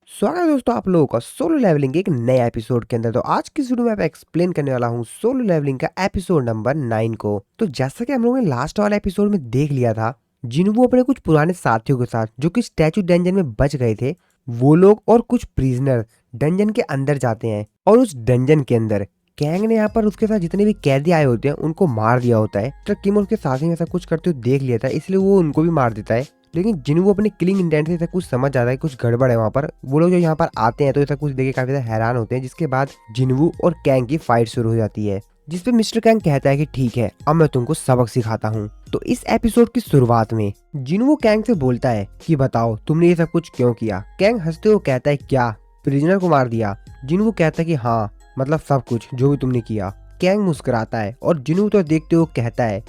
स्वागत है दोस्तों आप लोगों का सोलो लेवलिंग के एक नए एपिसोड के अंदर। तो आज की वीडियो में मैं एक्सप्लेन करने वाला हूँ सोलो लेवलिंग का एपिसोड नंबर 9 को। तो जैसा कि हम लोगों ने लास्ट वाला एपिसोड में देख लिया था, जिन्हों अपने कुछ पुराने साथियों के साथ जो कि स्टैचू डंजन में बच गए थे, वो लोग और कुछ प्रिजनर डंजन के अंदर जाते हैं। और उस डंजन के अंदर कैंग ने यहाँ पर उसके साथ जितने भी कैदी आए होते हैं उनको मार दिया होता है। तो किम उसके साथ ही ऐसा कुछ करते हुए देख लिया था, इसलिए वो उनको भी मार देता है। लेकिन जिन्हों अपने किलिंग इंटेंट से ऐसा कुछ समझ आता है, कुछ गड़बड़ है वहाँ पर। वो लोग जो यहाँ पर आते हैं तो ऐसा कुछ देख के काफी ज्यादा हैरान होते हैं, जिसके बाद जिन्वू और कैंग की फाइट शुरू हो जाती है, जिसपे मिस्टर कैंग कहता है कि ठीक है, अब मैं तुमको सबक सिखाता हूँ। तो इस एपिसोड की शुरुआत में जिन्वू कैंग से बोलता है कि बताओ तुमने ये सब कुछ क्यों किया। कैंग हंसते हुए कहता है क्या प्रिजनर को मार दिया। जिन्वू कहता है कि हाँ, मतलब सब कुछ जो भी तुमने किया। कैंग मुस्कुराता है और जिन्हू तो देखते हुए कहता है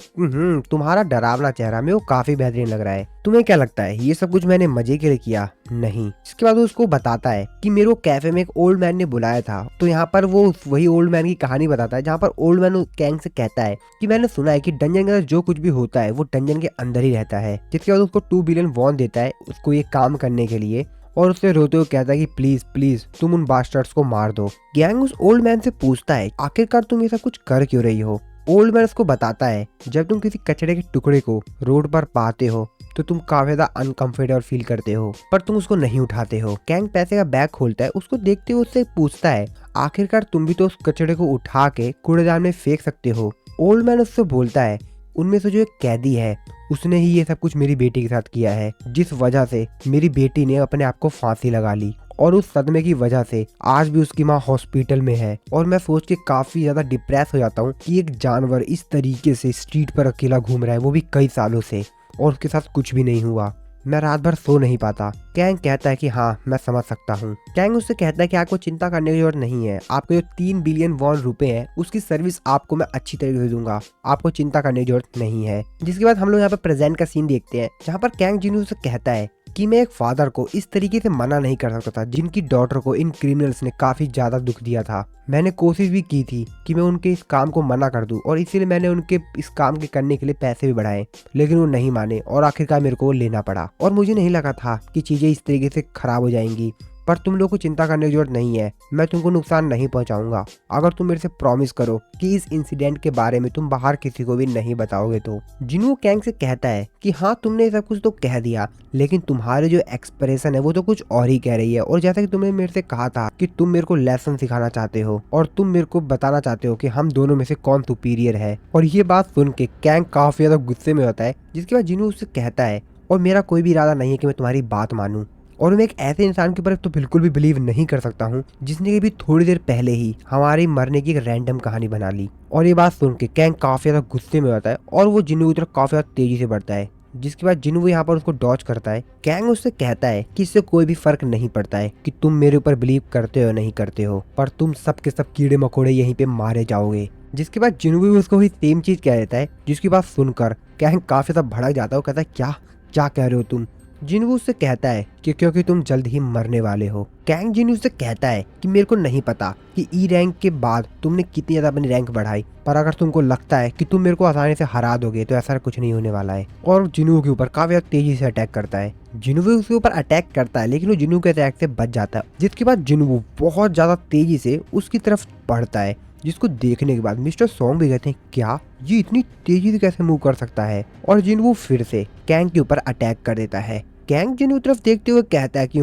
तुम्हारा डरावना चेहरा में वो काफी बेहतरीन लग रहा है। तुम्हें क्या लगता है ये सब कुछ मैंने मजे के लिए किया? नहीं। इसके बाद वो उसको बताता है कि मेरे को कैफे में एक ओल्ड मैन ने बुलाया था। तो यहाँ पर वो वही ओल्ड मैन की कहानी बताता है, जहाँ पर ओल्ड मैन कैंग से कहता है कि मैंने सुना है कि डंजन के अंदर जो कुछ भी होता है वो डंजन के अंदर ही रहता है। जिसके बाद उसको 2 बिलियन वॉन देता है उसको ये काम करने के लिए, और उससे रोते हुए कहता है कि प्लीज प्लीज तुम उन बास्टर्ड्स को मार दो। गैंग उस ओल्ड मैन से पूछता है आखिरकार तुम ये सब कुछ कर क्यों रही हो। ओल्ड मैन उसको बताता है जब तुम किसी कचड़े के टुकड़े को रोड पर पाते हो तो तुम काफी ज्यादा अनकंफर्टेबल फील करते हो, पर तुम उसको नहीं उठाते हो। गैंग पैसे का बैग खोलता है, उसको देखते हुए उससे पूछता है आखिरकार तुम भी तो उस कचड़े को उठा के कूड़ेदान में फेंक सकते हो। ओल्ड मैन उससे बोलता है उनमें से जो एक कैदी है उसने ही ये सब कुछ मेरी बेटी के साथ किया है, जिस वजह से मेरी बेटी ने अपने आप को फांसी लगा ली। और उस सदमे की वजह से आज भी उसकी माँ हॉस्पिटल में है। और मैं सोच के काफी ज्यादा डिप्रेस हो जाता हूँ कि एक जानवर इस तरीके से स्ट्रीट पर अकेला घूम रहा है, वो भी कई सालों से, और उसके साथ कुछ भी नहीं हुआ। मैं रात भर सो नहीं पाता। कैंग कहता है कि हाँ मैं समझ सकता हूँ। कैंग उससे कहता है कि आपको चिंता करने की जरूरत नहीं है, आपके जो 3 बिलियन वॉन रुपए हैं उसकी सर्विस आपको मैं अच्छी तरीके से दूंगा, आपको चिंता करने की जरूरत नहीं है। जिसके बाद हम लोग यहाँ पर प्रेजेंट का सीन देखते हैं, जहाँ पर कैंग जिन्हों से कहता है कि मैं एक फादर को इस तरीके से मना नहीं कर सकता था, जिनकी डॉटर को इन क्रिमिनल्स ने काफी ज्यादा दुख दिया था। मैंने कोशिश भी की थी कि मैं उनके इस काम को मना कर दूं, और इसीलिए मैंने उनके इस काम के करने के लिए पैसे भी बढ़ाए, लेकिन वो नहीं माने और आखिरकार मेरे को वो लेना पड़ा। और मुझे नहीं लगा था कि चीजें इस तरीके से खराब हो जाएंगी, पर तुम लोग को चिंता करने की जरूरत नहीं है, मैं तुमको नुकसान नहीं पहुंचाऊंगा अगर तुम मेरे से प्रॉमिस करो कि इस इंसिडेंट के बारे में तुम बाहर किसी को भी नहीं बताओगे। तो जिन्हों कैंग से कहता है कि हाँ तुमने सब कुछ तो कह दिया, लेकिन तुम्हारे जो एक्सप्रेशन है वो तो कुछ और ही कह रही है। और जैसा कि तुमने मेरे से कहा था कि तुम मेरे को लेसन सिखाना चाहते हो और तुम मेरे को बताना चाहते हो कि हम दोनों में से कौन सुपीरियर है। और ये बात सुन के कैंग काफी ज्यादा गुस्से में होता है। जिसके बाद जिन्हों उससे कहता है और मेरा कोई भी इरादा नहीं है कि मैं तुम्हारी बात मानूं, और मैं एक ऐसे इंसान के ऊपर तो बिल्कुल भी बिलीव नहीं कर सकता हूँ जिसने कि भी थोड़ी देर पहले ही हमारे मरने की एक रैंडम कहानी बना ली। और ये बात सुन के कैंग काफी ज्यादा गुस्से में होता है और वो जिन्नू की तरफ काफी ज्यादा तेजी से बढ़ता है। जिसके बाद जिन्नू यहाँ पर उसको डॉच करता है। कैंग उससे कहता है कि इससे कोई भी फर्क नहीं पड़ता है कि तुम मेरे ऊपर बिलीव करते हो नहीं करते हो, पर तुम सब के सब कीड़े मकोड़े यहीं पे मारे जाओगे। जिसके बाद जिन्नू भी उसको ही सेम चीज कह देता है, जिसकी बात सुनकर कैंग काफी ज्यादा भड़क जाता है और कहता है क्या क्या कह रहे हो तुम। जिन्वू उससे कहता है कि क्योंकि तुम जल्द ही मरने वाले हो। कैंग जिन्वू से कहता है कि मेरे को नहीं पता कि ई रैंक के बाद तुमने कितनी ज्यादा अपनी रैंक बढ़ाई, पर अगर तुमको लगता है कि तुम मेरे को आसानी से हरा दोगे तो ऐसा कुछ नहीं होने वाला है। और जिन्वू के ऊपर काफी तेजी से अटैक करता है। जिन्वू उसके ऊपर अटैक करता है, लेकिन वो जिन्वू के अटैक से बच जाता है। जिसके बाद जिन्वू बहुत ज्यादा तेजी से उसकी तरफ बढ़ता है, जिसको देखने के बाद मिस्टर सॉन्ग भी कहते हैं क्या ये इतनी तेजी से कैसे मूव कर सकता है। और जिन्वू फिर से कैंग के ऊपर अटैक कर देता है। कैंग जिन्वू तरफ देखते हुए कहता है कि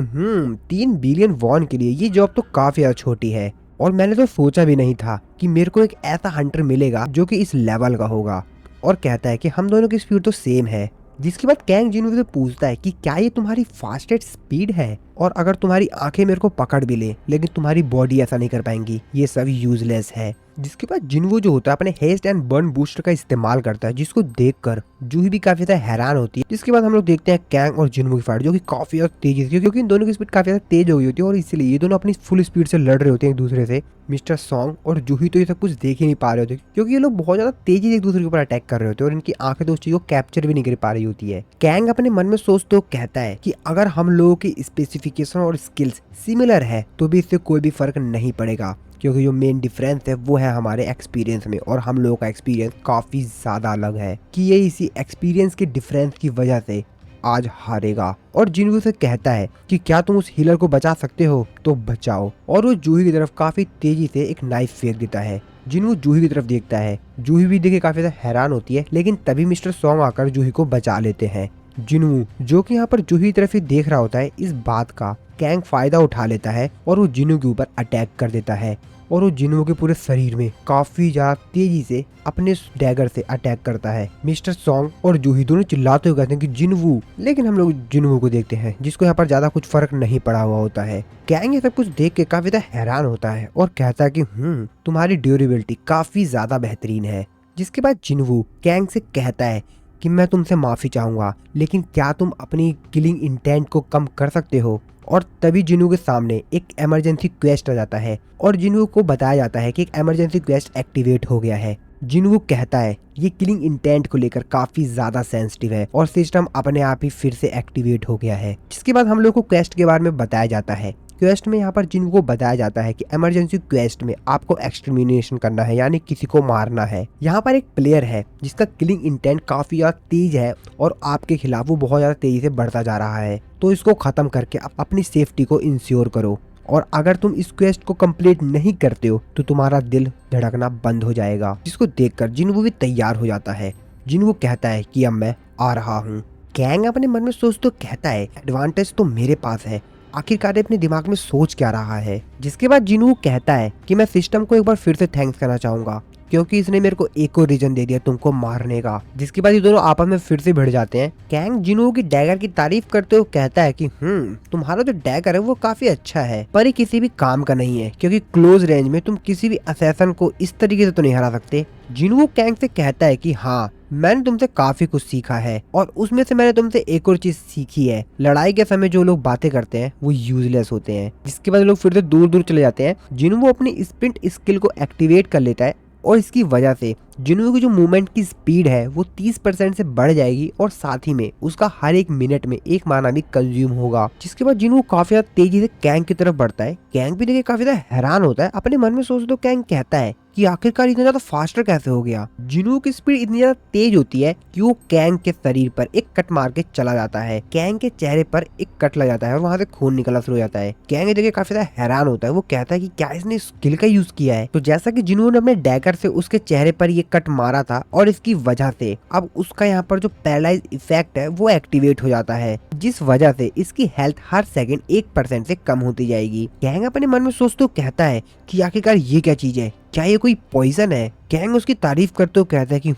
3 बिलियन वॉन के लिए ये जॉब तो काफी ज्यादा छोटी है, और मैंने तो सोचा भी नहीं था कि मेरे को एक ऐसा हंटर मिलेगा जो कि इस लेवल का होगा। और कहता है कि हम दोनों की स्पीड तो सेम है। जिसके बाद कैंग जिन्वू से पूछता है कि क्या ये तुम्हारी फास्टेस्ट स्पीड है, और अगर तुम्हारी आंखें मेरे को पकड़ भी ले लेकिन तुम्हारी बॉडी ऐसा नहीं कर पाएंगी, ये सब यूजलेस है। जिसके बाद जिन्वू जो होता है अपने हेस्ट एंड बर्न बूस्टर का इस्तेमाल करता है, जिसको देखकर जूही भी काफी ज्यादा हैरान होती है। जिसके बाद हम लोग देखते हैं कैंग और जिन्वू की फाइट, जो कि काफी ज्यादा तेजी से, क्योंकि इन दोनों की स्पीड काफी ज्यादा तेज हो गई होती है और इसलिए ये दोनों अपनी फुल स्पीड से लड़ रहे होते हैं एक दूसरे से। मिस्टर सॉन्ग और जूही तो ये सब कुछ देख ही नहीं पा रहे होते, क्योंकि ये लोग बहुत ज्यादा तेजी से एक दूसरे के ऊपर अटैक कर रहे होते हैं और इनकी आंखें तो उस चीज को कैप्चर भी नहीं कर पा रही होती है। कैंग अपने मन में सोचते हो कहता है कि अगर हम लोगों की स्पेसिफिकेशन और स्किल्स सिमिलर है तो भी इससे कोई भी फर्क नहीं पड़ेगा, क्योंकि जो मेन डिफरेंस है वो है हमारे एक्सपीरियंस में, और हम लोगों का एक्सपीरियंस काफी ज्यादा अलग है कि ये इसी एक्सपीरियंस के डिफरेंस की वजह से आज हारेगा। और जिन्वू से कहता है कि क्या तुम उस हीलर को बचा सकते हो तो बचाओ। और वो जूही की तरफ काफी तेजी से एक नाइफ फेंक देता है। जिन्वू जूही की तरफ देखता है। जूही भी देखे काफी ज्यादा हैरान होती है, लेकिन तभी मिस्टर सॉन्ग आकर जूही को बचा लेते हैं। जिन्वू जो कि यहाँ पर जूही की तरफ ही देख रहा होता है, इस बात का कैंग फायदा उठा लेता है और वो जिन्वू के ऊपर अटैक कर देता है। और वो जिन्वू के पूरे शरीर में काफी ज्यादा तेजी से अपने डैगर से अटैक करता है। मिस्टर सॉन्ग और जूही दोनों चिल्लाते हुए कहते हैं कि जिन्वू, लेकिन हम लोग जिन्वू को देखते हैं जिसको यहाँ पर ज्यादा कुछ फर्क नहीं पड़ा हुआ होता है। कैंग ये सब कुछ देख के काफी ज्यादा हैरान होता है और कहता है कि तुम्हारी ड्यूरेबिलिटी काफी ज्यादा बेहतरीन है। जिसके बाद जिन्वू कैंग से कहता है कि मैं तुमसे माफी चाहूंगा, लेकिन क्या तुम अपनी किलिंग इंटेंट को कम कर सकते हो। और तभी जिन्वू के सामने एक इमरजेंसी क्वेस्ट आ जाता है और जिन्वू को बताया जाता है कि एक इमरजेंसी क्वेस्ट एक्टिवेट हो गया है। जिन्वू कहता है ये किलिंग इंटेंट को लेकर काफी ज्यादा सेंसिटिव है और सिस्टम अपने आप ही फिर से एक्टिवेट हो गया है। जिसके बाद हम लोग को क्वेस्ट के बारे में बताया जाता है। क्वेस्ट में यहाँ पर जिन्वू को बताया जाता है कि इमरजेंसी क्वेस्ट में आपको एक्सटर्मिनेशन करना है, यानी किसी को मारना है। यहाँ पर एक प्लेयर है जिसका किलिंग इंटेंट काफी ज्यादा तेज है और आपके खिलाफ वो बहुत ज्यादा तेजी से बढ़ता जा रहा है, तो इसको खत्म करके अपनी सेफ्टी को इंश्योर करो। और अगर तुम इस क्वेस्ट को कंप्लीट नहीं करते हो तो तुम्हारा दिल धड़कना बंद हो जाएगा। जिसको देखकर जिन्वू भी तैयार हो जाता है। जिन्वू कहता है कि अब मैं आ रहा हूँ। कैंग अपने मन में सोचते कहता है एडवांटेज तो मेरे पास है, आखिरकार अपने दिमाग में सोच क्या रहा है। जिसके बाद जिन्वू कहता है कि मैं सिस्टम को एक बार फिर से थैंक्स करना चाहूंगा क्योंकि इसने मेरे को एक और रीजन दे दिया तुमको मारने का। जिसके बाद ये दोनों आपस में फिर से भिड़ जाते हैं। कैंग जिन्वू की डैगर की तारीफ करते हुए कहता है कि तुम्हारा जो डैगर है वो काफी अच्छा है, पर ये किसी भी काम का नहीं है क्योंकि क्लोज रेंज में तुम किसी भी असैसन को इस तरीके से तो नहीं हरा सकते। जिन्वू कैंग से कहता है कि हाँ, मैंने तुमसे काफी कुछ सीखा है और उसमें से मैंने तुमसे एक और चीज सीखी है, लड़ाई के समय जो लोग बातें करते हैं वो यूजलेस होते हैं। जिसके बाद लोग फिर से दूर दूर चले जाते हैं। जिन्वू अपनी स्प्रिंट स्किल को एक्टिवेट कर लेता है और इसकी वजह से जिन्वू की जो मूवमेंट की स्पीड है वो 30% से बढ़ जाएगी और साथ ही में उसका हर एक मिनट में एक माना भी कंज्यूम होगा। जिसके बाद जिन्वू काफी ज्यादा तेजी से कैंग की तरफ बढ़ता है। कैंग भी देखे काफी ज्यादा हैरान होता है। अपने मन में सोच तो कैंग कहता है कि आखिरकार इतना ज्यादा फास्टर कैसे हो गया। जिन्वू की स्पीड इतनी ज्यादा तेज होती है कि वो कैंग के शरीर पर एक कट मार के चला जाता है। कैंग के चेहरे पर एक कट लग जाता है और वहां से खून निकलना शुरू हो जाता है। कैंग देखे काफी ज्यादा हैरान होता है। वो कहता है कि क्या इसने स्किल का यूज किया है। तो जैसा कि जिन्वू ने अपने डैगर से उसके चेहरे पर ये कट मारा था और इसकी वजह से अब उसका यहाँ पर जो पैरालाइज इफेक्ट है वो एक्टिवेट हो जाता है, जिस वजह से इसकी हेल्थ हर सेकंड 1% से कम होती जाएगी। कैंग अपने मन में सोचते कहता है कि आखिरकार ये क्या चीज है, क्या ये कोई पॉइजन है। कैंग उसकी तारीफ करते हुए कहता है कि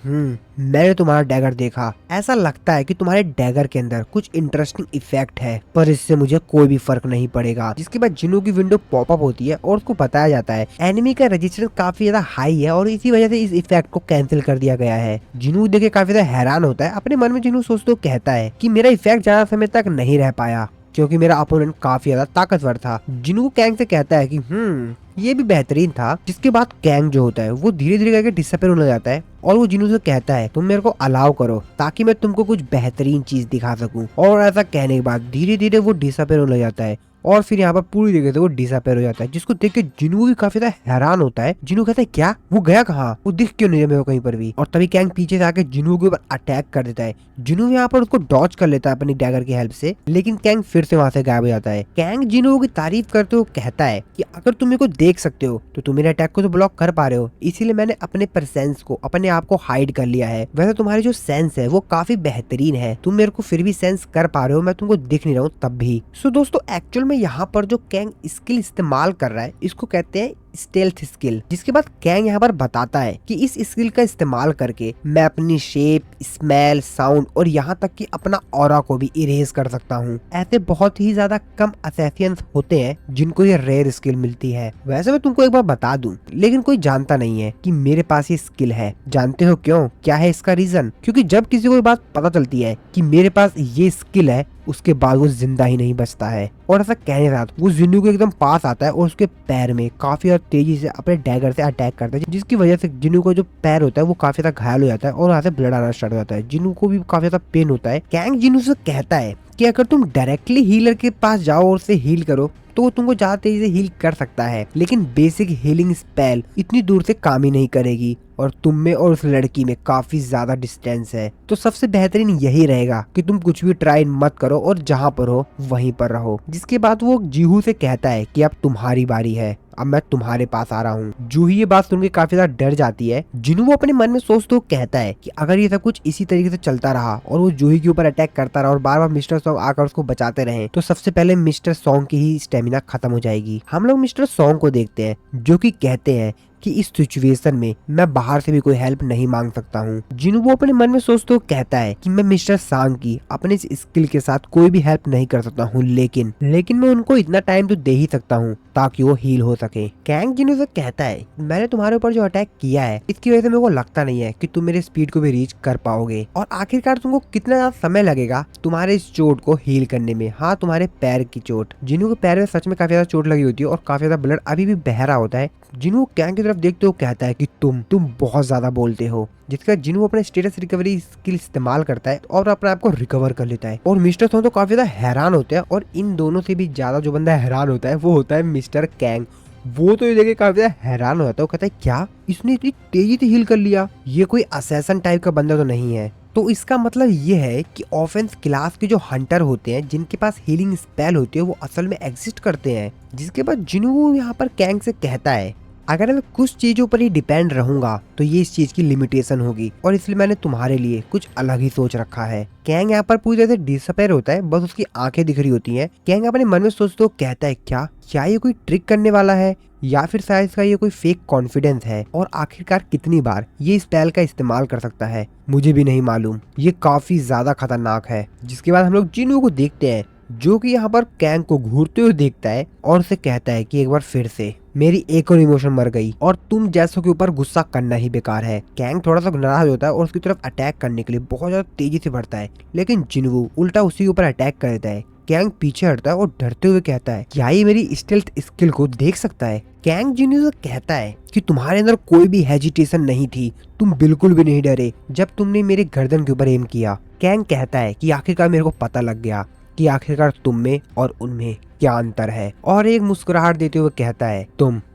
मैंने तुम्हारा डैगर देखा, ऐसा लगता है कि तुम्हारे डैगर के अंदर कुछ इंटरेस्टिंग इफेक्ट है, पर इससे मुझे कोई भी फर्क नहीं पड़ेगा। जिसके बाद जिन्वू की विंडो पॉपअप होती है और उसको बताया जाता है एनिमी का रजिस्टेंस काफी ज्यादा हाई है और इसी वजह से इस इफेक्ट को कैंसिल कर दिया गया है। जिन्वू देखे काफी ज्यादा हैरान होता है। अपने मन में जिन्वू सोचते कहता है कि मेरा इफेक्ट ज्यादा समय तक नहीं रह पाया क्योंकि मेरा अपोनेंट काफी ज्यादा ताकतवर था। जिन्वू कैंग से कहता है कि ये भी बेहतरीन था। जिसके बाद कैंग जो होता है वो धीरे धीरे करके डिसअपीयर होने जाता है और वो जिन्वू से कहता है तुम मेरे को अलाउ करो ताकि मैं तुमको कुछ बेहतरीन चीज दिखा सकूं। और ऐसा कहने के बाद धीरे धीरे वो डिसअपीयर होने जाता है और फिर यहाँ पर पूरी जगह से वो डिसअपीयर हो जाता है। जिसको देख के जिन्वू भी काफी ज्यादा हैरान होता है। जिन्वू कहता है क्या वो गया कहाँ, वो दिख क्यों नहीं है मेरे को कहीं पर भी। और तभी कैंग पीछे से आके जिन्वू के ऊपर अटैक कर देता है। जिन्वू यहाँ पर उसको डॉच कर लेता है अपनी डैगर की हेल्प से, लेकिन कैंग फिर से वहां से गायब हो जाता है। कैंग जिन्वू की तारीफ करते हुए कहता है कि अगर तुम मेरे को देख सकते हो तो तुम मेरे अटैक को तो ब्लॉक कर पा रहे हो, इसीलिए मैंने अपने प्रेजेंस को, अपने आप को हाइड कर लिया है। वैसे तुम्हारी जो सेंस है वो काफी बेहतरीन है, तुम मेरे को फिर भी सेंस कर पा रहे हो, मैं तुमको दिख नहीं रहा हूँ तब भी। सो दोस्तों एक्चुअल में यहाँ पर जो कैंग स्किल इस्तेमाल कर रहा है इसको कहते हैं स्टेल्थ स्किल। जिसके बाद कैंग यहाँ पर बताता है कि इस स्किल का इस्तेमाल करके मैं अपनी शेप, स्मेल, साउंड और यहाँ तक कि अपना ऑरा को भी इरेज कर सकता हूँ। ऐसे बहुत ही ज्यादा कम असैसियंस होते हैं जिनको ये रेयर स्किल मिलती है। वैसे मैं तुमको एक बार बता दूं, लेकिन कोई जानता नहीं है कि मेरे पास ये स्किल है। जानते हो क्यों? क्या है इसका रीजन? क्योंकि जब किसी को ये बात पता चलती है कि मेरे पास ये स्किल है उसके बाद वो जिंदा ही नहीं बचता है। और ऐसा कहने के साथ वो जिन्नू के एकदम पास आता है और उसके पैर में काफी तेजी से अपने डैगर से अटैक करता है, जिसकी वजह से जिन्नू का जो पैर होता है वो काफी ज्यादा घायल हो जाता है और वहाँ से ब्लड आना स्टार्ट हो जाता है। जिन्नू को भी काफी ज्यादा पेन होता है। कैंग जिन्नू से कहता है कि अगर तुम डायरेक्टली हीलर के पास जाओ और उसे हील करो तो वो तुमको ज्यादा तेजी से हील कर सकता है, लेकिन बेसिक हीलिंग स्पेल इतनी दूर से काम ही नहीं करेगी और तुम में और उस लड़की में काफी ज्यादा डिस्टेंस है। तो सबसे बेहतरीन यही रहेगा कि तुम कुछ भी ट्राई मत करो और जहाँ पर हो वहीं पर रहो। जिसके बाद वो जीहू से कहता है कि अब तुम्हारी बारी है, अब मैं तुम्हारे पास आ रहा हूँ। जूही ये बात सुन के काफी ज्यादा डर जाती है। जिन्हू वो अपने मन में सोचते हुए कहता है कि अगर ये सब कुछ इसी तरीके से चलता रहा और वो जूही के ऊपर अटैक करता रहा और बार बार मिस्टर सॉन्ग आकर उसको बचाते रहे तो सबसे पहले मिस्टर सॉन्ग की ही स्टेमिना खत्म हो जाएगी। हम लोग मिस्टर सॉन्ग को देखते हैं जो कि कहते हैं कि इस सिचुएशन में मैं बाहर से भी कोई हेल्प नहीं मांग सकता हूँ। जिन्हू वो अपने मन में सोचते हुए कहता है कि मैं मिस्टर सांग की अपने इस स्किल के साथ कोई भी हेल्प नहीं कर सकता हूँ, लेकिन मैं उनको इतना टाइम तो दे ही सकता हूँ ताकि वो हील हो सके। कैंग जिन्हू से कहता है मैंने तुम्हारे ऊपर जो अटैक किया है इसकी वजह से मेरे को लगता नहीं है कि तुम मेरे स्पीड को भी रीच कर पाओगे और आखिरकार तुमको कितना ज्यादा समय लगेगा तुम्हारे इस चोट को हील करने में। हाँ, तुम्हारे पैर की चोट। जिन्हू के पैर में सच में काफी ज्यादा चोट लगी होती है और काफी ज्यादा ब्लड अभी भी बह रहा होता है। जिन्हू कैंग की तरफ देखते हो कहता है कि तुम बहुत ज्यादा बोलते हो, जिसका जिन्हू अपने स्टेटस रिकवरी स्किल इस्तेमाल करता है और अपने आप को रिकवर कर लेता है। और मिस्टर सॉन्ग तो काफी ज्यादा हैरान होते हैं और इन दोनों से भी ज्यादा जो बंदा हैरान होता है वो होता है मिस्टर कैंग। वो तो ये देख के काफी ज्यादा हैरान हो जाता है। वो कहता है क्या इसने इतनी तेजी से हील कर लिया, ये कोई असैसन टाइप का बंदा तो नहीं है। तो इसका मतलब ये है कि ऑफेंस क्लास के जो हंटर होते हैं जिनके पास हीलिंग स्पेल होती है वो असल में एग्जिस्ट करते हैं। जिसके बाद जिन्हू यहाँ पर कैंग से कहता है अगर मैं कुछ चीजों पर ही डिपेंड रहूंगा तो ये इस चीज की लिमिटेशन होगी और इसलिए मैंने तुम्हारे लिए कुछ अलग ही सोच रखा है। कैंग यहाँ पर पूरी तरह से डिसअपेयर होता है, बस उसकी आंखें दिख रही होती हैं। कैंग अपने मन में सोचते हुए कहता है क्या ये कोई ट्रिक करने वाला है या फिर शायद इसका ये कोई फेक कॉन्फिडेंस है और आखिरकार कितनी बार ये स्पेल का इस्तेमाल कर सकता है मुझे भी नहीं मालूम, ये काफी ज्यादा खतरनाक है। जिसके बाद हम लोग जिन्हू को देखते हैं जो कि यहाँ पर कैंग को घूरते हुए देखता है और उसे कहता है कि एक बार फिर से मेरी एक और इमोशन मर गई और तुम जैसों के ऊपर गुस्सा करना ही बेकार है। कैंग थोड़ा सा नाराज होता है और उसकी तरफ अटैक करने के लिए बहुत ज्यादा तेजी से बढ़ता है, लेकिन जिन्हू उल्टा उसी के ऊपर अटैक कर देता है। कैंग पीछे हटता है और डरते हुए कहता है क्या ये मेरी स्टेल्थ स्किल को देख सकता है। कैंग जिन्हू से कहता है कि तुम्हारे अंदर कोई भी हेजिटेशन नहीं थी, तुम बिल्कुल भी नहीं डरे जब तुमने मेरे गर्दन के ऊपर एम किया। कैंग कहता है कि आखिरकार मेरे को पता लग गया कि आखिरकार तुम में और उनमें क्या अंतर है और एक मुस्कुराहट देते हुए कहता है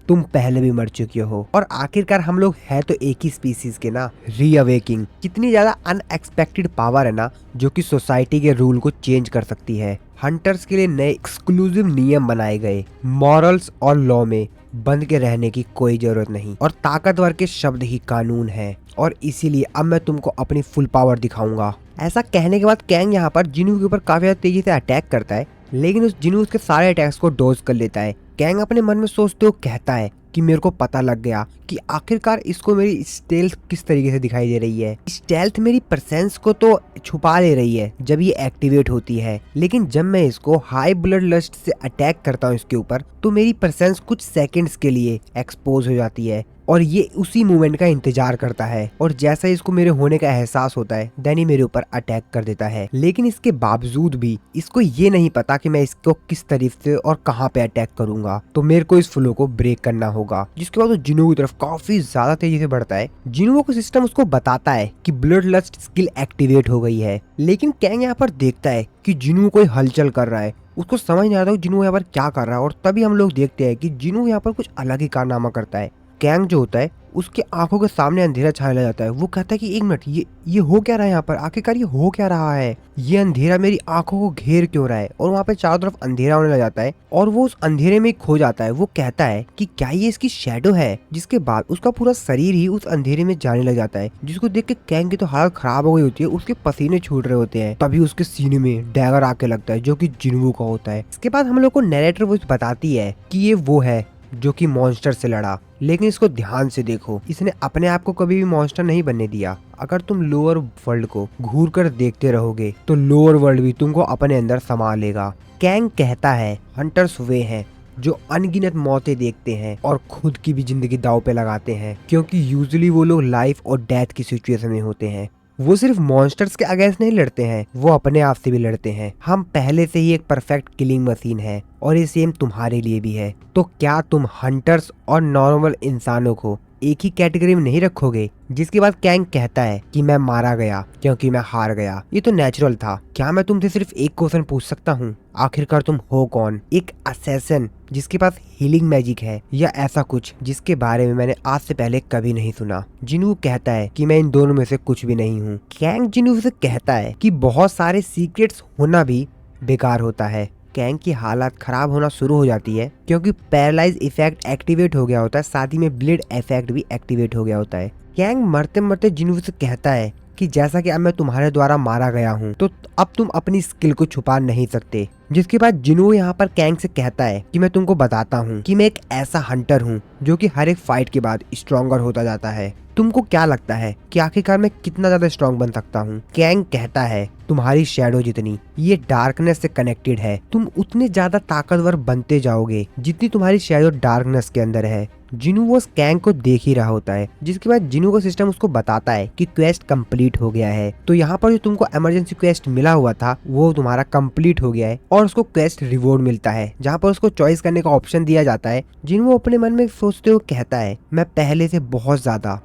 तुम पहले भी मर चुके हो और आखिरकार हम लोग है तो एक ही स्पीसीज के ना। रीअवेकिंग कितनी ज्यादा अनएक्सपेक्टेड पावर है ना जो कि सोसाइटी के रूल को चेंज कर सकती है। हंटर्स के लिए नए एक्सक्लूसिव नियम बनाए गए, मॉरल्स और लॉ में बंद के रहने की कोई जरूरत नहीं और ताकतवर के शब्द ही कानून है और इसीलिए अब मैं तुमको अपनी फुल पावर दिखाऊंगा। ऐसा कहने के बाद कैंग यहाँ पर जिन्हू के ऊपर काफी ज्यादा तेजी से अटैक करता है, लेकिन उस जिन्हू उसके सारे अटैक्स को डॉज कर लेता है। कैंग अपने मन में सोचते हुए कहता है कि मेरे को पता लग गया कि आखिरकार इसको मेरी स्टेल्थ किस तरीके से दिखाई दे रही है। स्टेल्थ मेरी प्रेजेंस को तो छुपा ले रही है जब ये एक्टिवेट होती है, लेकिन जब मैं इसको हाई ब्लड लस्ट से अटैक करता हूँ इसके ऊपर तो मेरी प्रेजेंस कुछ सेकंड्स के लिए एक्सपोज हो जाती है और ये उसी मोमेंट का इंतजार करता है और जैसा इसको मेरे होने का एहसास होता है देन ही मेरे ऊपर अटैक कर देता है। लेकिन इसके बावजूद भी इसको ये नहीं पता कि मैं इसको किस तरीके से और कहाँ पे अटैक करूंगा, तो मेरे को इस फ्लो को ब्रेक करना होगा। जिसके बाद वो जिन्हू की तरफ काफी ज्यादा तेजी से बढ़ता है। जिन्हू को सिस्टम उसको बताता है कि ब्लड लस्ट स्किल एक्टिवेट हो गई है, लेकिन कैंग यहाँ पर देखता है कि जिन्हू कोई हलचल कर रहा है। उसको समझ नहीं आता कि जिन्हू यहाँ पर क्या कर रहा है और तभी हम लोग देखते हैं कि जिन्हू यहाँ पर कुछ अलग ही कारनामा करता है। कैंग जो होता है उसके आंखों के सामने अंधेरा छाने लग जाता है। वो कहता है कि एक मिनट, ये हो क्या रहा है यहाँ पर, आखिरकार ये हो क्या रहा है, ये अंधेरा मेरी आंखों को घेर क्यों रहा है। और वहाँ पे चारों तरफ अंधेरा होने लग जाता है और वो उस अंधेरे में खो जाता है। वो कहता है कि क्या ये इसकी शैडो है, जिसके बाद उसका पूरा शरीर ही उस अंधेरे में जाने लग जाता है। जिसको देख के कैंग की तो हालत खराब हो गई होती है, उसके पसीने छूट रहे होते हैं। तभी उसके सीने में डैगर आके लगता है जो कि जिन्हू का होता है। इसके बाद हम लोग को नैरेटर वॉइस बताती है कि ये वो है जो कि मॉन्स्टर से लड़ा, लेकिन इसको ध्यान से देखो, इसने अपने आप को कभी भी मॉन्स्टर नहीं बनने दिया। अगर तुम लोअर वर्ल्ड को घूर कर देखते रहोगे तो लोअर वर्ल्ड भी तुमको अपने अंदर समा लेगा। कैंग कहता है हंटर्स वे हैं जो अनगिनत मौतें देखते हैं और खुद की भी जिंदगी दांव पे लगाते हैं, क्योंकि यूजुअली वो लोग लाइफ और डेथ की सिचुएशन में होते हैं। वो सिर्फ मॉन्स्टर्स के अगेंस्ट नहीं लड़ते हैं, वो अपने आप से भी लड़ते हैं। हम पहले से ही एक परफेक्ट किलिंग मशीन है और ये सेम तुम्हारे लिए भी है। तो क्या तुम हंटर्स और नॉर्मल इंसानों को एक ही कैटेगरी में नहीं रखोगे। जिसके बाद कैंग कहता है कि मैं मारा गया क्योंकि मैं हार गया। ये तो नेचुरल था। क्या मैं तुमसे सिर्फ एक क्वेश्चन पूछ सकता हूँ? आखिरकार तुम हो कौन? एक असैसिन जिसके पास हीलिंग मैजिक है, या ऐसा कुछ जिसके बारे में मैंने आज से पहले कभी नहीं सुना? जिनवू कहता है कि मैं इन दोनों में से कुछ भी नहीं हूँ। कैंग जिनवू से कहता है कि बहुत सारे सीक्रेट्स होना भी बेकार होता है। कैंग की हालत खराब होना शुरू हो जाती है क्योंकि पैरालाइज इफेक्ट एक्टिवेट हो गया होता है, साथ ही में ब्लीड इफेक्ट भी एक्टिवेट हो गया होता है। कैंग मरते मरते जिनवू से कहता है कि जैसा कि अब मैं तुम्हारे द्वारा मारा गया हूँ तो अब तुम अपनी स्किल को छुपा नहीं सकते। जिसके बाद जिनवू यहाँ पर कैंग से कहता है कि मैं तुमको बताता हूँ कि मैं एक ऐसा हंटर हूँ जो कि हर एक फाइट के बाद स्ट्रॉन्गर होता जाता है। तुमको क्या लगता है कि आखिरकार मैं कितना ज्यादा स्ट्रॉन्ग बन सकता हूँ? कैंग कहता है तुम्हारी शैडो जितनी ये डार्कनेस से कनेक्टेड है, तुम उतने ज्यादा ताकतवर बनते जाओगे जितनी तुम्हारी शैडो डार्कनेस के अंदर है। जिनू वो कैंग को देख ही रहा होता है। जिसके बाद जिनू का सिस्टम उसको बताता है कि क्वेस्ट कंप्लीट हो गया है। तो यहाँ पर जो तुमको इमरजेंसी क्वेस्ट मिला हुआ था वो तुम्हारा कंप्लीट हो गया है और उसको क्वेस्ट रिवॉर्ड मिलता है, जहाँ पर उसको चॉइस करने का ऑप्शन दिया जाता है। जिनू अपने मन में सोचते हुए कहता है मैं पहले से बहुत ज्यादा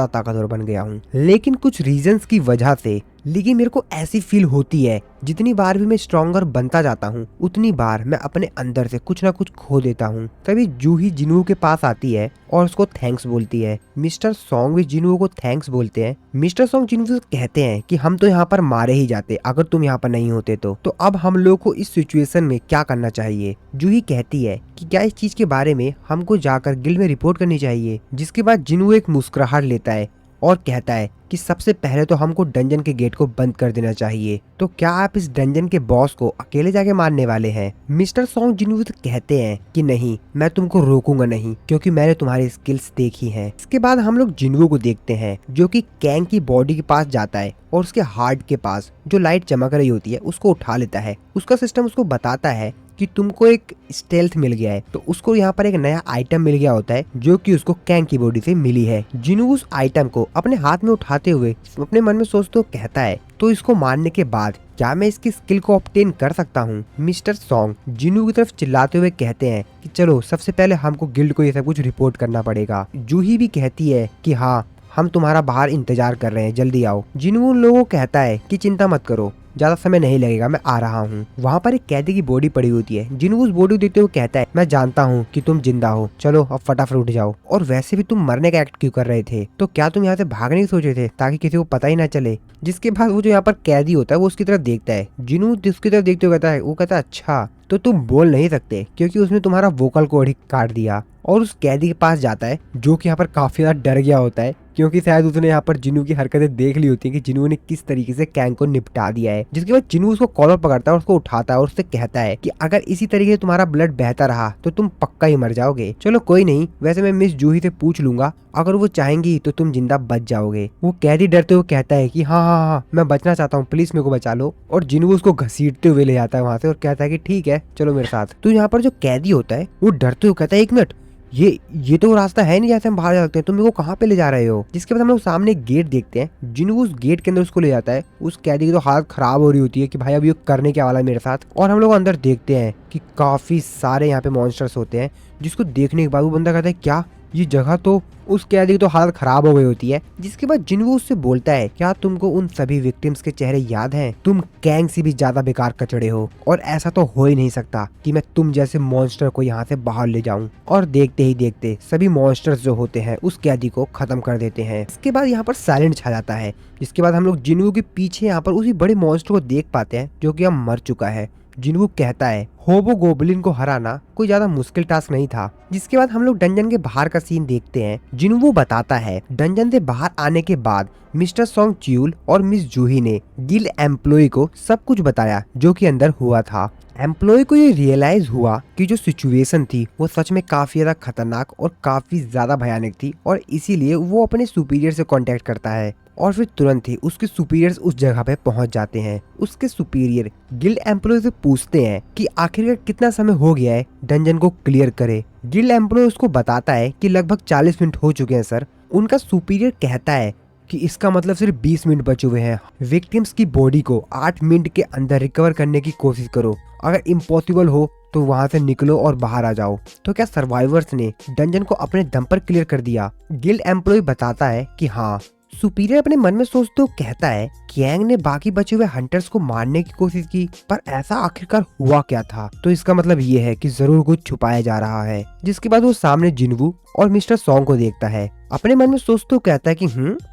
ताकतवर बन गया हूँ, लेकिन कुछ रीजंस की वजह से। लेकिन मेरे को ऐसी फील होती है जितनी बार भी मैं स्ट्रॉन्गर बनता जाता हूँ उतनी बार मैं अपने अंदर से कुछ ना कुछ खो देता हूँ। तभी जूही जिनू के पास आती है और उसको थैंक्स बोलती है। मिस्टर सॉन्ग भी जिनू को थैंक्स बोलते हैं। मिस्टर सॉन्ग जिनू से कहते हैं कि हम तो यहाँ पर मारे ही जाते अगर तुम यहाँ पर नहीं होते तो अब हम लोग को इस सिचुएशन में क्या करना चाहिए? जूही कहती है कि क्या इस चीज के बारे में हमको जाकर गिल्ड में रिपोर्ट करनी चाहिए। जिसके बाद जिनू एक मुस्कुराहट लेता है और कहता है कि सबसे पहले तो हमको डंजन के गेट को बंद कर देना चाहिए। तो क्या आप इस डंजन के बॉस को अकेले जाके मारने वाले हैं? मिस्टर सॉन्ग जिनवू से कहते हैं कि नहीं, मैं तुमको रोकूंगा नहीं क्योंकि मैंने तुम्हारी स्किल्स देखी हैं। इसके बाद हम लोग जिनवू को देखते हैं जो कि कैंग की बॉडी के पास जाता है और उसके हार्ट के पास जो लाइट चमक रही होती है उसको उठा लेता है। उसका सिस्टम उसको बताता है कि तुमको एक स्टेल्थ मिल गया है। तो उसको यहाँ पर एक नया आइटम मिल गया होता है जो कि उसको कैंग की बॉडी से मिली है। जिनू उस आइटम को अपने हाथ में उठाते हुए अपने मन में सोचते हुए कहता है तो इसको मारने के बाद क्या मैं इसकी स्किल को ऑब्टेन कर सकता हूँ? मिस्टर सॉन्ग जिनू की तरफ चिल्लाते हुए कहते हैं कि चलो सबसे पहले हमको गिल्ड को ये सब कुछ रिपोर्ट करना पड़ेगा। जूही भी कहती है कि हाँ, हम तुम्हारा बाहर इंतजार कर रहे हैं, जल्दी आओ। जिनू उन लोगों को कहता है कि चिंता मत करो, ज्यादा समय नहीं लगेगा, मैं आ रहा हूँ। वहाँ पर एक कैदी की बॉडी पड़ी होती है। जिनू उस बॉडी को देखते हुए कहता है मैं जानता हूँ कि तुम जिंदा हो, चलो अब फटाफट उठ जाओ। और वैसे भी तुम मरने का एक्ट क्यों कर रहे थे? तो क्या तुम यहाँ से भागने की सोचे थे ताकि किसी को पता ही ना चले? जिसके बाद वो जो यहाँ पर कैदी होता है वो उसकी तरफ देखता है। जिनू उसकी तरफ देखते हुए कहता है, वो कहता है अच्छा तो तुम बोल नहीं सकते क्योंकि उसने तुम्हारा वोकल कॉर्ड ही काट दिया। और उस कैदी के पास जाता है जो कि यहाँ पर काफी ज्यादा डर गया होता है क्योंकि शायद उसने यहाँ पर जिनू की हरकतें देख ली होती है कि जिनू ने किस तरीके से कैंग को निपटा दिया है। जिसके बाद जिनू उसको कॉलर पकड़ता है और उसको उठाता है और उससे कहता है कि अगर इसी तरीके से तुम्हारा ब्लड बहता रहा तो तुम पक्का ही मर जाओगे। चलो कोई नहीं, वैसे मैं मिस जूही से पूछ लूंगा, अगर वो चाहेंगी तो तुम जिंदा बच जाओगे। वो कैदी डरते हुए कहता है कि हाँ, मैं बचना चाहता हूँ, प्लीज मेरे को बचा लो। और जिनू उसको घसीटते हुए ले जाता है वहाँ से और कहता है कि ठीक है चलो मेरे साथ। तो यहाँ पर जो कैदी होता है वो डरते हुए कहता है एक मिनट, ये तो रास्ता है नहीं जैसे हम बाहर जा सकते हैं, तुम मेरे को कहाँ पे ले जा रहे हो? जिसके बाद हम लोग सामने एक गेट देखते हैं। जिनू उस गेट के अंदर उसको ले जाता है। उस कैदी की तो हालत खराब हो रही होती है कि भाई अब ये करने क्या वाला है मेरे साथ। और हम लोग अंदर देखते हैं कि काफी सारे यहाँ पे मॉन्स्टर्स होते हैं, जिसको देखने के बाद वो बंदा कहता है क्या ये जगह, तो उस कैदी की तो हालत खराब हो गई होती है। जिसके बाद जिनवू उससे बोलता है क्या तुमको उन सभी विक्टिम्स के चेहरे याद हैं? तुम कैंग से भी ज्यादा बेकार कचड़े हो और ऐसा तो हो ही नहीं सकता कि मैं तुम जैसे मॉन्स्टर को यहाँ से बाहर ले जाऊं। और देखते ही देखते सभी मॉन्स्टर्स जो होते हैं उस कैदी को खत्म कर देते हैं। इसके बाद यहाँ पर साइलेंट छा जाता है। जिसके बाद हम लोग जिनवू के पीछे यहाँ पर उसी बड़े मॉन्स्टर को देख पाते हैं जो कि अब मर चुका है। जिनवू कहता है होबो गोबलिन को हराना कोई ज्यादा मुश्किल टास्क नहीं था। जिसके बाद हम लोग डंजन के बाहर का सीन देखते हैं। जिनवू बताता है डंजन से बाहर आने के बाद मिस्टर सॉन्ग च्यूल और मिस जूही ने गिल्ड एम्प्लॉय को सब कुछ बताया जो कि अंदर हुआ था। एम्प्लॉय को ये रियलाइज हुआ कि जो सिचुएशन थी वो सच में काफी ज्यादा खतरनाक और काफी ज्यादा भयानक थी और इसीलिए वो अपने सुपीरियर से कांटेक्ट करता है और फिर तुरंत ही उसके सुपीरियर्स उस जगह पे पहुंच जाते हैं। उसके सुपीरियर गिल्ड एम्प्लॉय से पूछते हैं कि आखिरकार कितना समय हो गया है डंजन को क्लियर करे। गिल्ड एम्प्लॉय उसको बताता है कि लगभग 40 मिनट हो चुके हैं सर। उनका सुपीरियर कहता है कि इसका मतलब सिर्फ 20 मिनट बचे हुए हैं। विक्टिम्स की बॉडी को 8 मिनट के अंदर रिकवर करने की कोशिश करो, अगर इम्पॉसिबल हो तो वहाँ से निकलो और बाहर आ जाओ। तो क्या सर्वाइवर्स ने डंजन को अपने दम पर क्लियर कर दिया? गिल्ड एम्प्लॉय बताता है कि हाँ। सुपीरियर अपने मन में सोचते हुए कहता है कैंग ने बाकी बचे हुए हंटर्स को मारने की कोशिश की, पर ऐसा आखिरकार हुआ क्या था? तो इसका मतलब ये है कि जरूर कुछ छुपाया जा रहा है। जिसके बाद वो सामने जिनवू और मिस्टर सॉन्ग को देखता है। अपने मन में सोचते हुए कहता है कि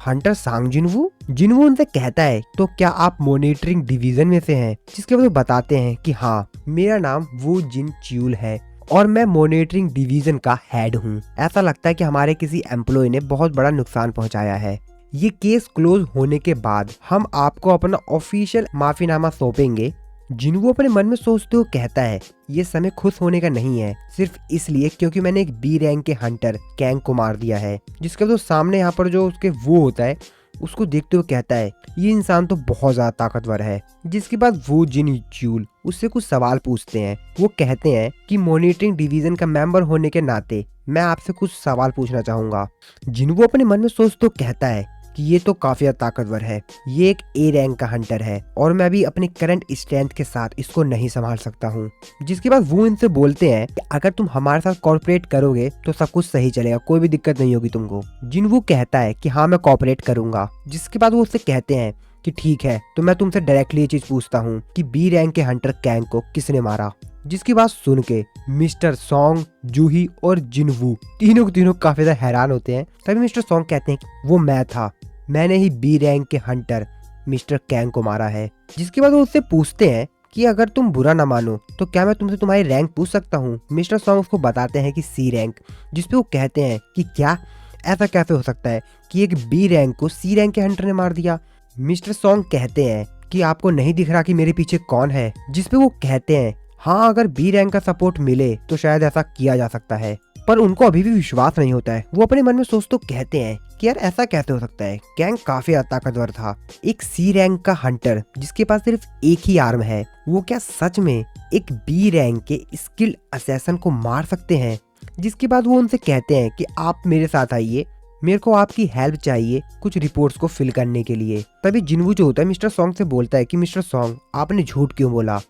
हंटर सांग जिनवू। जिनवू उनसे कहता है तो क्या आप मॉनिटरिंग डिवीजन में से हैं? जिसके बाद वो बताते हैं कि हाँ, मेरा नाम वू जिन च्यूल है और मैं मॉनिटरिंग डिवीजन का हेड हूँ। ऐसा लगता है कि हमारे किसी एम्प्लॉय ने बहुत बड़ा नुकसान पहुंचाया है। ये केस क्लोज होने के बाद हम आपको अपना ऑफिशियल माफीनामा सौंपेंगे। जिनवू अपने मन में सोचते हुए कहता है ये समय खुश होने का नहीं है, सिर्फ इसलिए क्योंकि मैंने एक बी रैंक के हंटर कैंग को मार दिया है। जिसके बाद सामने यहाँ पर जो उसके वो होता है उसको देखते हुए कहता है ये इंसान तो बहुत ज्यादा ताकतवर है। जिसके बाद वो जिन च्यूल उससे कुछ सवाल पूछते हैं। वो कहते हैं कि मॉनिटरिंग डिवीजन का मेंबर होने के नाते मैं आपसे कुछ सवाल पूछना चाहूंगा। जिनवू अपने मन में सोचते हुए कहता है कि ये तो काफी ज्यादा ताकतवर है, ये एक ए रैंक का हंटर है और मैं अभी अपने करंट स्ट्रेंथ के साथ इसको नहीं संभाल सकता हूँ। जिसके बाद वो इनसे बोलते हैं कि अगर तुम हमारे साथ कॉर्पोरेट करोगे तो सब कुछ सही चलेगा, कोई भी दिक्कत नहीं होगी तुमको। जिनवू कहता है कि हाँ मैं कॉर्पोरेट करूंगा। जिसके बाद वो उससे कहते हैं कि ठीक है, तो मैं तुमसे डायरेक्टली ये चीज पूछता हूँ कि बी रैंक के हंटर कैंग को किसने मारा? जिसकी बात सुन के मिस्टर सॉन्ग, जूही और जिनवू तीनों काफी ज्यादा हैरान होते हैं। तभी मिस्टर सॉन्ग कहते हैं कि वो मैं था, मैंने ही बी रैंक के हंटर मिस्टर कैंग को मारा है। जिसके बाद वो उससे पूछते हैं कि अगर तुम बुरा ना मानो तो क्या मैं तुमसे तुम्हारी रैंक पूछ सकता हूँ? मिस्टर सॉन्ग उसको बताते हैं कि सी रैंक। जिसपे वो कहते हैं कि क्या, ऐसा कैसे हो सकता है कि एक बी रैंक को सी रैंक के हंटर ने मार दिया? मिस्टर सॉन्ग कहते हैं कि आपको नहीं दिख रहा कि मेरे पीछे कौन है? जिसपे वो कहते हैं हाँ, अगर बी रैंक का सपोर्ट मिले तो शायद ऐसा किया जा सकता है, पर उनको अभी भी विश्वास नहीं होता है। वो अपने मन में सोचते कहते हैं कि यार ऐसा कैसे हो सकता है? कैंग काफी ताकतवर था, एक सी रैंक का हंटर जिसके पास सिर्फ एक ही आर्म है, वो क्या सच में एक बी रैंक के स्किल्ड असैसिन को मार सकते हैं? जिसके बाद वो उनसे कहते हैं कि आप मेरे साथ आइए, मेरे को आपकी हेल्प चाहिए कुछ रिपोर्ट्स को फिल करने के लिए। तभी जिनवू जो होता है मिस्टर सॉन्ग से बोलता है कि मिस्टर सॉन्ग आपने झूठ क्यों बोला?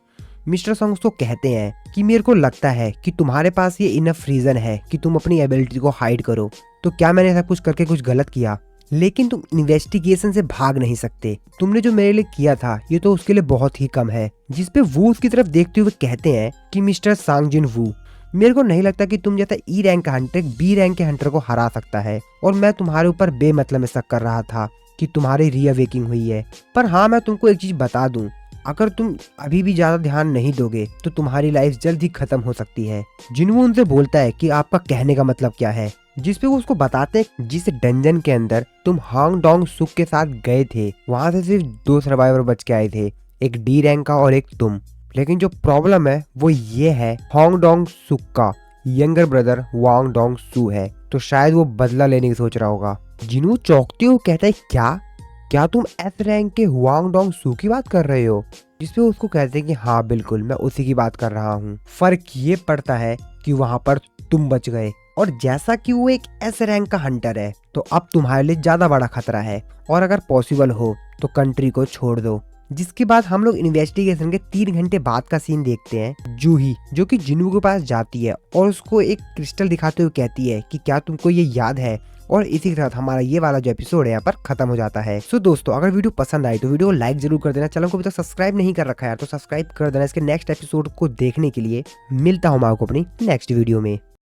मिस्टर सॉन्ग उसको कहते हैं कि मेरे को लगता है कि तुम्हारे पास ये इनफ रीजन है कि तुम अपनी एबिलिटी को हाइड करो। तो क्या मैंने ऐसा कुछ करके कुछ गलत किया? लेकिन तुम इन्वेस्टिगेशन से भाग नहीं सकते। तुमने जो मेरे लिए किया था ये तो उसके लिए बहुत ही कम है। जिसपे वो उसकी तरफ देखते हुए कहते हैं कि मिस्टर सांग जिन वू, मेरे को नहीं लगता कि तुम जैसा ई रैंक का हंटर बी रैंक के हंटर को हरा सकता है, और मैं तुम्हारे ऊपर बेमतलब में शक कर रहा था कि तुम्हारी रीअवेकिंग हुई है। पर हाँ, मैं तुमको एक चीज बता दूं, अगर तुम अभी भी ज्यादा ध्यान नहीं दोगे तो तुम्हारी लाइफ जल्द ही खत्म हो सकती है। जिनवू उनसे बोलता है कि आपका कहने का मतलब क्या है? जिसपे वो उसको बताते हैं जिस डंजन के अंदर तुम हांग डोंग सुक के साथ गए थे वहां से सिर्फ 2 सर्वाइवर बच के आए थे, एक डी रैंक का और एक तुम। लेकिन जो प्रॉब्लम है वो ये है, हांग डोंग सुक का यंगर ब्रदर वांग डोंग सू है, तो शायद वो बदला लेने की सोच रहा होगा। जिनवू चौंकते हुए कहता है क्या तुम एस रैंक के हुआंग डोंग सू की बात कर रहे हो? जिसपे उसको कहते हैं कि हाँ बिल्कुल, मैं उसी की बात कर रहा हूँ। फर्क ये पड़ता है कि वहाँ पर तुम बच गए, और जैसा कि वो एक एस रैंक का हंटर है तो अब तुम्हारे लिए ज्यादा बड़ा खतरा है, और अगर पॉसिबल हो तो कंट्री को छोड़ दो। जिसके बाद हम लोग इन्वेस्टिगेशन के 3 घंटे बाद का सीन देखते हैं। जूही जो कि जिनवू के पास जाती है और उसको एक क्रिस्टल दिखाते हुए कहती है कि क्या तुमको ये याद है, और इसी के साथ हमारा ये वाला जो एपिसोड है यहाँ पर खत्म हो जाता है। सो दोस्तों, अगर वीडियो पसंद आई तो वीडियो को लाइक जरूर कर देना। चैनल को अभी तक सब्सक्राइब नहीं कर रखा है यार तो सब्सक्राइब कर देना। इसके नेक्स्ट एपिसोड को देखने के लिए मिलता हूँ मैं आपको अपनी नेक्स्ट वीडियो में।